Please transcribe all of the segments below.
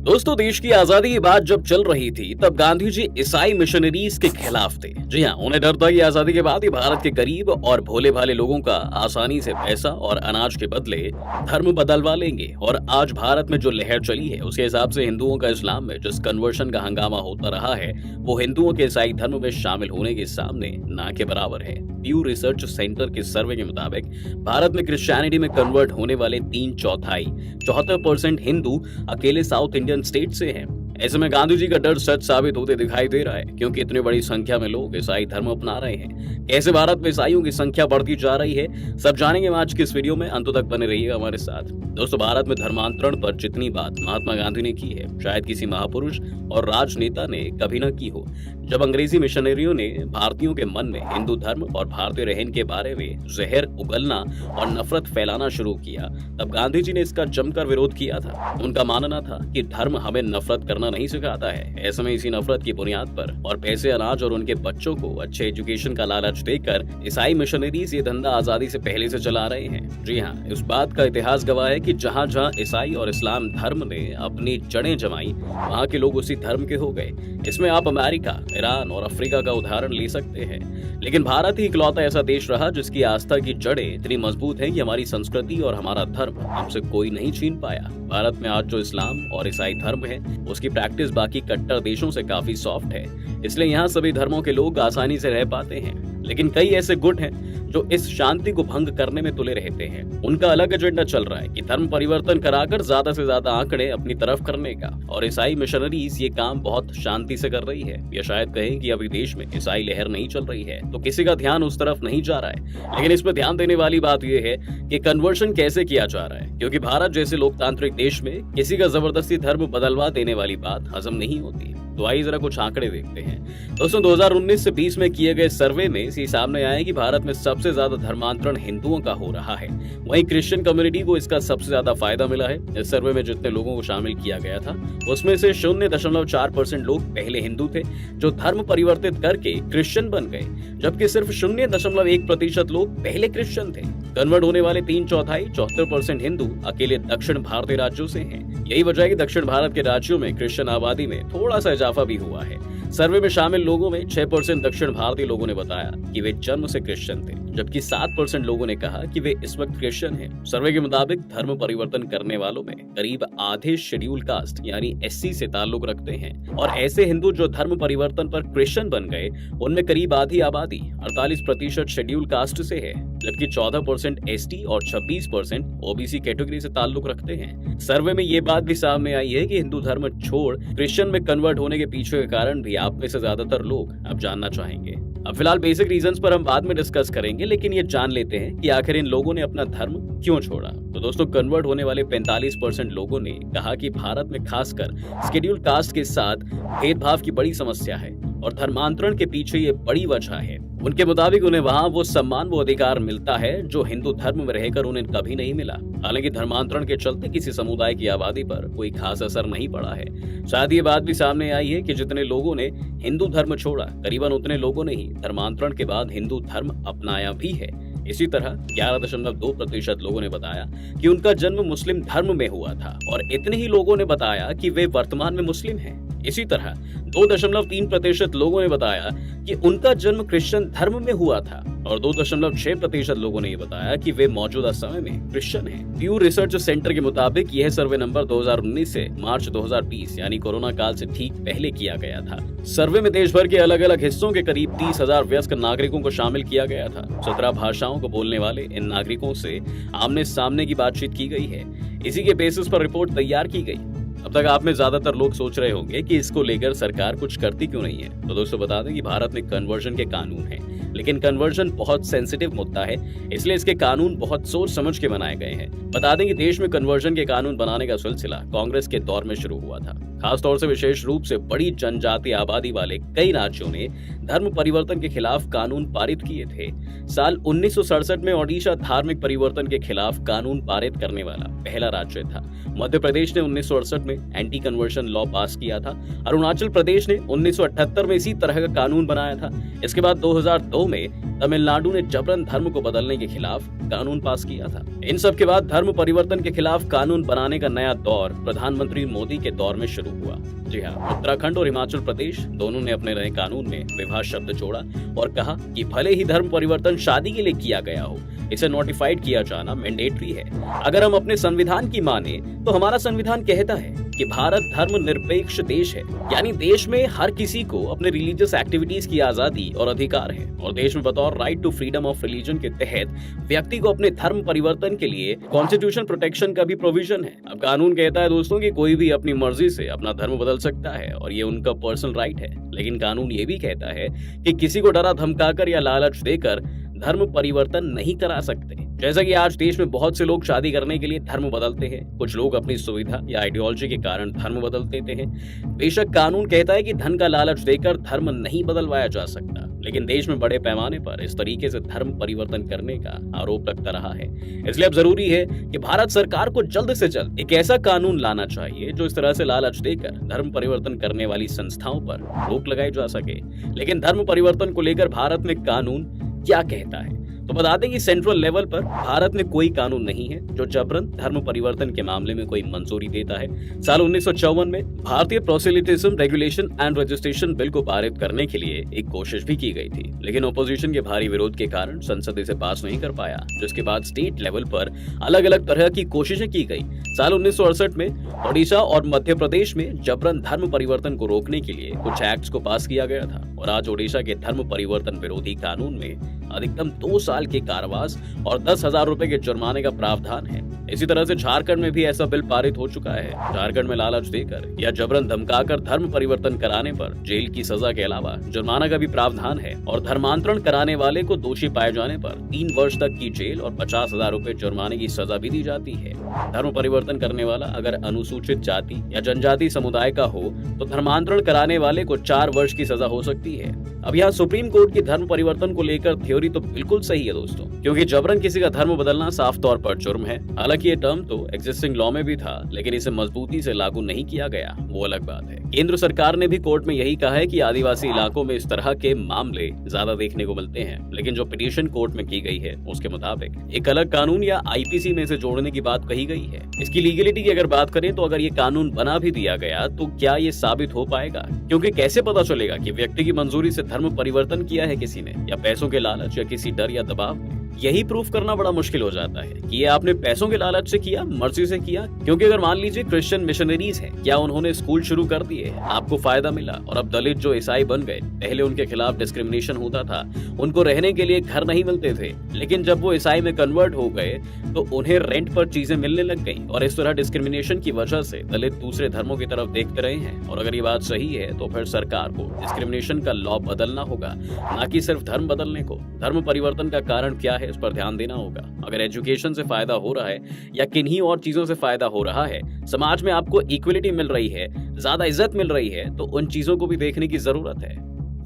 दोस्तों, देश की आजादी की बात जब चल रही थी तब गांधी जी ईसाई मिशनरीज के खिलाफ थे। जी हाँ, उन्हें डर था कि आजादी के बाद ही भारत के गरीब और भोले भाले लोगों का आसानी से पैसा और अनाज के बदले धर्म बदलवा लेंगे। और आज भारत में जो लहर चली है उसके हिसाब से हिंदुओं का इस्लाम में जिस कन्वर्शन का हंगामा होता रहा है वो हिंदुओं के ईसाई धर्म में शामिल होने के सामने ना के बराबर है। प्यू रिसर्च सेंटर के सर्वे के मुताबिक भारत में क्रिश्चियनिटी में कन्वर्ट होने वाले 74% हिंदू अकेले साउथ इंडियन स्टेट से हैं। ऐसे में गांधी जी का डर सच साबित होते दिखाई दे रहा है, क्योंकि इतनी बड़ी संख्या में लोग ईसाई धर्म अपना रहे हैं। कैसे भारत में ईसाइयों की संख्या बढ़ती जा रही है, सब जानेंगे आज की इस वीडियो में। अंत तक बने रहिएगा हमारे साथ। दोस्तों, भारत में धर्मांतरण पर जितनी बात महात्मा गांधी ने की है शायद किसी महापुरुष और राजनेता ने कभी न की हो। जब अंग्रेजी मिशनरियों ने भारतीयों के मन में हिंदू धर्म और भारतीय रहन के बारे में जहर उगलना और नफरत फैलाना शुरू किया, तब गांधी जी ने इसका जमकर विरोध किया था। उनका मानना था कि धर्म हमें नफरत करना नहीं सिखाता है। ऐसे में इसी नफरत की बुनियाद पर और पैसे, अनाज और उनके बच्चों को अच्छे एजुकेशन का लालच देकर ईसाई मिशनरीज ये धंधा आजादी से पहले से चला रहे हैं। जी हाँ, इस बात का इतिहास गवाह है कि जहाँ जहाँ ईसाई और इस्लाम धर्म ने अपनी जड़ें जमाई, वहाँ के लोग उसी धर्म के हो गए। इसमें आप अमेरिका, ईरान और अफ्रीका का उदाहरण ले सकते हैं, लेकिन भारत ही इकलौता ऐसा देश रहा जिसकी आस्था की जड़ें इतनी मजबूत है कि हमारी संस्कृति और हमारा धर्म हमसे कोई नहीं छीन पाया। भारत में आज जो इस्लाम और ईसाई धर्म है उसकी प्रैक्टिस बाकी कट्टर देशों से काफी सॉफ्ट है, इसलिए यहाँ सभी धर्मों के लोग आसानी से रह पाते हैं। लेकिन कई ऐसे गुट हैं जो इस शांति को भंग करने में तुले रहते हैं। उनका अलग एजेंडा चल रहा है कि धर्म परिवर्तन कराकर ज्यादा से ज्यादा आंकड़े अपनी तरफ करने का। और ईसाई मिशनरीज ये काम बहुत शांति से कर रही है, या शायद कहें कि अभी देश में ईसाई लहर नहीं चल रही है तो किसी का ध्यान उस तरफ नहीं जा रहा है। लेकिन इस पर ध्यान देने वाली बात यह है कि कन्वर्शन कैसे किया जा रहा है, क्योंकि भारत जैसे लोकतांत्रिक देश में किसी का जबरदस्ती धर्म बदलवा देने वाली बात हजम नहीं होती। तो आइए जरा कुछ आंकड़े देखते हैं। दोस्तों, 2019 से 20 में किए गए सर्वे में ये सामने आया कि भारत में सबसे ज्यादा धर्मांतरण हिंदुओं का हो रहा है। वहीं क्रिश्चियन कम्युनिटी को इसका सबसे ज्यादा फायदा मिला है। इस सर्वे में जितने लोगों को शामिल किया गया था उसमें से 0.4% लोग पहले हिंदू थे जो धर्म परिवर्तित करके क्रिश्चियन बन गए, जबकि सिर्फ 0.1% लोग पहले क्रिश्चियन थे। कन्वर्ट होने वाले 3/4 74% हिंदू अकेले दक्षिण भारतीय राज्यों से हैं। यही वजह है कि दक्षिण भारत के राज्यों में क्रिश्चियन आबादी में थोड़ा सा इजाफा भी हुआ है। सर्वे में शामिल लोगों में 6% दक्षिण भारतीय लोगों ने बताया कि वे जन्म से क्रिश्चियन थे, जबकि 7% लोगों ने कहा कि वे इस वक्त क्रिश्चियन हैं। सर्वे के मुताबिक धर्म परिवर्तन करने वालों में करीब आधे शेड्यूल कास्ट यानी SC से ताल्लुक रखते हैं, और ऐसे हिंदू जो धर्म परिवर्तन पर क्रिश्चियन बन गए उनमें करीब आधी आबादी 48% शेड्यूल कास्ट से है, जबकि 14% ST और 26% OBC कैटेगरी से ताल्लुक रखते हैं। सर्वे में ये बात भी सामने आई है कि हिंदू धर्म छोड़ क्रिश्चियन में कन्वर्ट होने के पीछे के कारण भी आप में से ज्यादातर लोग अब जानना चाहेंगे। अब फिलहाल बेसिक रीजंस पर हम बाद में डिस्कस करेंगे, लेकिन ये जान लेते हैं कि आखिर इन लोगों ने अपना धर्म क्यों छोड़ा। तो दोस्तों, कन्वर्ट होने वाले 45% लोगों ने कहा कि भारत में खासकर शेड्यूल कास्ट के साथ भेदभाव की बड़ी समस्या है और धर्मांतरण के पीछे ये बड़ी वजह है। उनके मुताबिक उन्हें वहाँ वो सम्मान, वो अधिकार मिलता है जो हिंदू धर्म में रहकर उन्हें कभी नहीं मिला। हालांकि धर्मांतरण के चलते किसी समुदाय की आबादी पर कोई खास असर नहीं पड़ा है। शायद ये बात भी सामने आई है कि जितने लोगों ने हिंदू धर्म छोड़ा, करीबन उतने लोगों ने ही धर्मांतरण के बाद हिंदू धर्म अपनाया भी है। इसी तरह 11.2% लोगों ने बताया कि उनका जन्म मुस्लिम धर्म में हुआ था, और इतने ही लोगों ने बताया कि वे वर्तमान में मुस्लिम हैं। इसी तरह 2.3% लोगों ने बताया कि उनका जन्म क्रिश्चियन धर्म में हुआ था, और 2.6% लोगों ने ये बताया कि वे मौजूदा समय में क्रिश्चियन हैं। प्यू रिसर्च सेंटर के मुताबिक यह सर्वे नंबर 2019 से मार्च 2020 यानी कोरोना काल से ठीक पहले किया गया था। सर्वे में देश भर के अलग अलग हिस्सों के करीब 30,000 वयस्क नागरिकों को शामिल किया गया था। 17 भाषाओं को बोलने वाले इन नागरिकों से आमने सामने की बातचीत की गई है। इसी के बेसिस पर रिपोर्ट तैयार की गई। अब तक आप में ज्यादातर लोग सोच रहे होंगे कि इसको लेकर सरकार कुछ करती क्यों नहीं है। तो दोस्तों, बता दें कि भारत में कन्वर्जन के कानून हैं, लेकिन कन्वर्जन बहुत सेंसिटिव मुद्दा है, इसलिए इसके कानून बहुत सोच समझ के बनाए गए हैं। बता दें कि देश में कन्वर्जन के कानून बनाने का सिलसिला कांग्रेस के दौर में शुरू हुआ था। खासतौर से विशेष रूप से बड़ी जनजातीय आबादी वाले कई राज्यों ने धर्म परिवर्तन के खिलाफ कानून पारित किए थे। साल 1967 में ओडिशा धार्मिक परिवर्तन के खिलाफ कानून पारित करने वाला पहला राज्य था। मध्य प्रदेश ने 1968 में एंटी कन्वर्शन लॉ पास किया था। अरुणाचल प्रदेश ने 1978 में इसी तरह का कानून बनाया था। इसके बाद 2002 में तमिलनाडु ने जबरन धर्म को बदलने के खिलाफ कानून पास किया था। इन सब के बाद धर्म परिवर्तन के खिलाफ कानून बनाने का नया दौर प्रधानमंत्री मोदी के दौर में शुरू हुआ। जी हाँ, उत्तराखंड और हिमाचल प्रदेश दोनों ने अपने नए कानून में विवाह शब्द जोड़ा और कहा कि भले ही धर्म परिवर्तन शादी के लिए किया गया हो, इसे नोटिफाइड किया जाना मैंडेटरी है। अगर हम अपने संविधान की माने तो हमारा संविधान कहता है कि भारत धर्मनिरपेक्ष देश है, यानी देश में हर किसी को अपने रिलीजियस एक्टिविटीज की आजादी और अधिकार है और देश में बतौर right to freedom of religion के तहत व्यक्ति को अपने धर्म परिवर्तन के लिए कॉन्स्टिट्यूशन प्रोटेक्शन का भी प्रोविजन है। अब कानून कहता है दोस्तों कि कोई भी अपनी मर्जी से अपना धर्म बदल सकता है और ये उनका पर्सनल राइट है, लेकिन कानून ये भी कहता है कि किसी को डरा धमकाकर या लालच देकर धर्म परिवर्तन नहीं करा सकते। जैसा कि आज देश में बहुत से लोग शादी करने के लिए धर्म बदलते हैं, कुछ लोग अपनी सुविधा या आइडियोलॉजी के कारण धर्म बदल देते हैं। बेशक कानून कहता है कि धन का लालच देकर धर्म नहीं बदलवाया जा सकता, लेकिन देश में बड़े पैमाने पर इस तरीके से धर्म परिवर्तन करने का आरोप लगता रहा है। इसलिए अब जरूरी है कि भारत सरकार को जल्द से जल्द एक ऐसा कानून लाना चाहिए जो इस तरह से लालच देकर धर्म परिवर्तन करने वाली संस्थाओं पर रोक लगाई जा सके। लेकिन धर्म परिवर्तन को लेकर भारत में कानून क्या कहता है? तो बता दें कि सेंट्रल लेवल पर भारत में कोई कानून नहीं है जो जबरन धर्म परिवर्तन के मामले में कोई मंजूरी देता है। साल 1954 में भारतीय प्रोसेलिटिज्म रेगुलेशन एंड रजिस्ट्रेशन बिल को पारित करने के लिए एक कोशिश भी की गई थी, लेकिन ओपोजिशन के भारी विरोध के कारण संसद इसे पास नहीं कर पाया, जिसके बाद स्टेट लेवल पर अलग अलग तरह की कोशिशें की गई। साल 1968 में ओडिशा और मध्य प्रदेश में जबरन धर्म परिवर्तन को रोकने के लिए कुछ एक्ट्स को पास किया गया था और आज ओडिशा के धर्म परिवर्तन विरोधी कानून में अधिकतम 2 साल के कारावास और 10,000 रुपए के जुर्माने का प्रावधान है। इसी तरह से झारखंड में भी ऐसा बिल पारित हो चुका है। झारखंड में लालच देकर या जबरन धमकाकर धर्म परिवर्तन कराने पर जेल की सजा के अलावा जुर्माना का भी प्रावधान है और धर्मांतरण कराने वाले को दोषी पाए जाने पर 3 वर्ष तक की जेल और 50,000 रुपए जुर्माने की सजा भी दी जाती है। धर्म परिवर्तन करने वाला अगर अनुसूचित जाति या जनजाति समुदाय का हो तो धर्मांतरण कराने वाले को 4 वर्ष की सजा हो सकती है। अब यहाँ सुप्रीम कोर्ट की धर्म परिवर्तन को लेकर थ्योरी तो बिल्कुल सही है दोस्तों, क्योंकि जबरन किसी का धर्म बदलना साफ तौर पर जुर्म है। हालांकि ये टर्म तो एग्जिस्टिंग लॉ में भी था, लेकिन इसे मजबूती से लागू नहीं किया गया, वो अलग बात है। केंद्र सरकार ने भी कोर्ट में यही कहा है कि आदिवासी इलाकों में इस तरह के मामले ज्यादा देखने को मिलते हैं, लेकिन जो पिटीशन कोर्ट में की गई है उसके मुताबिक एक अलग कानून या आईपीसी में इसे जोड़ने की बात कही गई है। इसकी लीगलिटी की अगर बात करें तो अगर ये कानून बना भी दिया गया तो क्या ये साबित हो पाएगा? क्योंकि कैसे पता चलेगा कि व्यक्ति की मंजूरी से धर्म परिवर्तन किया है किसी ने, या पैसों के लालच या किसी डर या दबाव में? यही प्रूफ करना बड़ा मुश्किल हो जाता है कि ये आपने पैसों के लालच से किया, मर्जी से किया। क्योंकि अगर मान लीजिए क्रिश्चियन मिशनरीज हैं, क्या उन्होंने स्कूल शुरू कर दिए, आपको फायदा मिला और अब दलित जो ईसाई बन गए, पहले उनके खिलाफ डिस्क्रिमिनेशन होता था, उनको रहने के लिए घर नहीं मिलते थे, लेकिन जब वो ईसाई में कन्वर्ट हो गए तो उन्हें रेंट पर चीजें मिलने लग गई और इस तरह डिस्क्रिमिनेशन की वजह से दलित दूसरे धर्मों की तरफ देखते रहे हैं। और अगर ये बात सही है तो फिर सरकार को डिस्क्रिमिनेशन का लॉ बदलना होगा, ना कि सिर्फ धर्म बदलने को। धर्म परिवर्तन का कारण क्या है, इस पर ध्यान देना होगा। अगर एजुकेशन से फायदा हो रहा है या किन्हीं और चीजों से फायदा हो रहा है, समाज में आपको इक्वलिटी मिल रही है, ज्यादा इज्जत मिल रही है, तो उन चीजों को भी देखने की जरूरत है।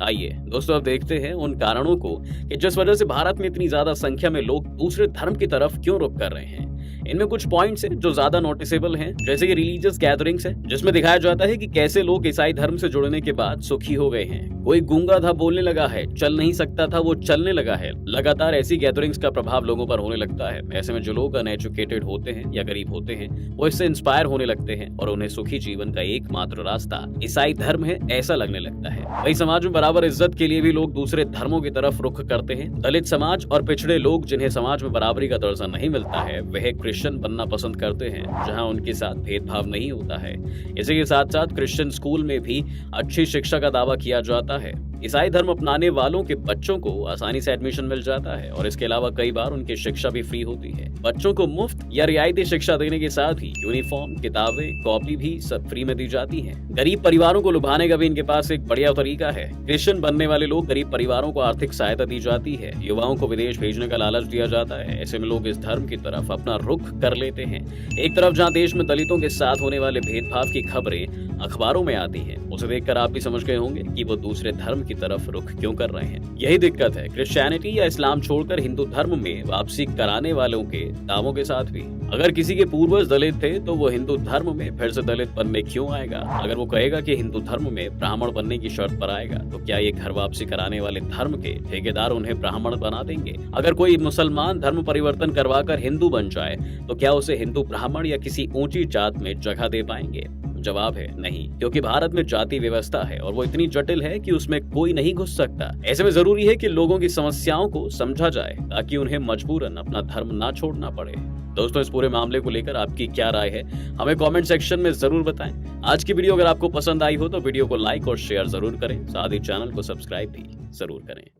आइए दोस्तों अब देखते हैं उन कारणों को कि जिस वजह से भारत में इतनी ज्यादा संख्या में लोग दूसरे धर्म की तरफ क्यों रुख कर रहे हैं। इनमें कुछ पॉइंट्स हैं जो ज्यादा नोटिसेबल हैं, जैसे कि रिलीजियस गैदरिंग्स है, जिसमें दिखाया जाता है कि कैसे लोग ईसाई धर्म से जुड़ने के बाद सुखी हो गए हैं। कोई गूंगा था बोलने लगा है, चल नहीं सकता था वो चलने लगा है। लगातार ऐसी गैदरिंग्स का प्रभाव लोगों पर होने लगता है। ऐसे में जो लोग अनएजुकेटेड होते हैं या गरीब होते हैं, वो इससे इंस्पायर होने लगते हैं और उन्हें सुखी जीवन का एकमात्र रास्ता ईसाई धर्म है ऐसा लगने लगता है। वही समाज में बराबर इज्जत के लिए भी लोग दूसरे धर्मों की तरफ रुख करते हैं। दलित समाज और पिछड़े लोग जिन्हें समाज में बराबरी का दर्जा नहीं मिलता है, वह क्रिश्चियन बनना पसंद करते हैं जहां उनके साथ भेदभाव नहीं होता है। इसी के साथ साथ क्रिश्चियन स्कूल में भी अच्छी शिक्षा का दावा किया जाता है। ईसाई धर्म अपनाने वालों के बच्चों को आसानी से एडमिशन मिल जाता है और इसके अलावा कई बार उनकी शिक्षा भी फ्री होती है। बच्चों को मुफ्त या रियायती शिक्षा देने के साथ ही यूनिफॉर्म, किताबें, कॉपी भी सब फ्री में दी जाती हैं। गरीब परिवारों को लुभाने का भी इनके पास एक बढ़िया तरीका है। क्रिश्चियन बनने वाले लोग गरीब परिवारों को आर्थिक सहायता दी जाती है। युवाओं को विदेश भेजने का लालच दिया जाता है। ऐसे में लोग इस धर्म की तरफ अपना रुख कर लेते हैं। एक तरफ जहाँ देश में दलितों के साथ होने वाले भेदभाव की खबरें अखबारों में आती हैं, उसे देखकर आप भी समझ गए होंगे कि वो दूसरे धर्म की तरफ रुख क्यों कर रहे हैं। यही दिक्कत है क्रिश्चियनिटी या इस्लाम छोड़कर हिंदू धर्म में वापसी कराने वालों के दावों के साथ भी। अगर किसी के पूर्वज दलित थे तो वो हिंदू धर्म में फिर से दलित बनने क्यों आएगा? अगर वो कहेगा कि हिंदू धर्म में ब्राह्मण बनने की शर्त पर आएगा तो क्या ये घर वापसी कराने वाले धर्म के ठेकेदार उन्हें ब्राह्मण बना देंगे? अगर कोई मुसलमान धर्म परिवर्तन करवाकर हिंदू बन जाए तो क्या उसे हिंदू ब्राह्मण या किसी ऊंची जात में जगह दे पाएंगे? जवाब है नहीं, क्योंकि भारत में जाति व्यवस्था है और वो इतनी जटिल है कि उसमें कोई नहीं घुस सकता। ऐसे में जरूरी है कि लोगों की समस्याओं को समझा जाए ताकि उन्हें मजबूरन अपना धर्म ना छोड़ना पड़े। दोस्तों, इस पूरे मामले को लेकर आपकी क्या राय है, हमें कमेंट सेक्शन में जरूर बताएं। आज की वीडियो अगर आपको पसंद आई हो तो वीडियो को लाइक और शेयर जरूर करें, साथ ही चैनल को सब्सक्राइब भी जरूर करें।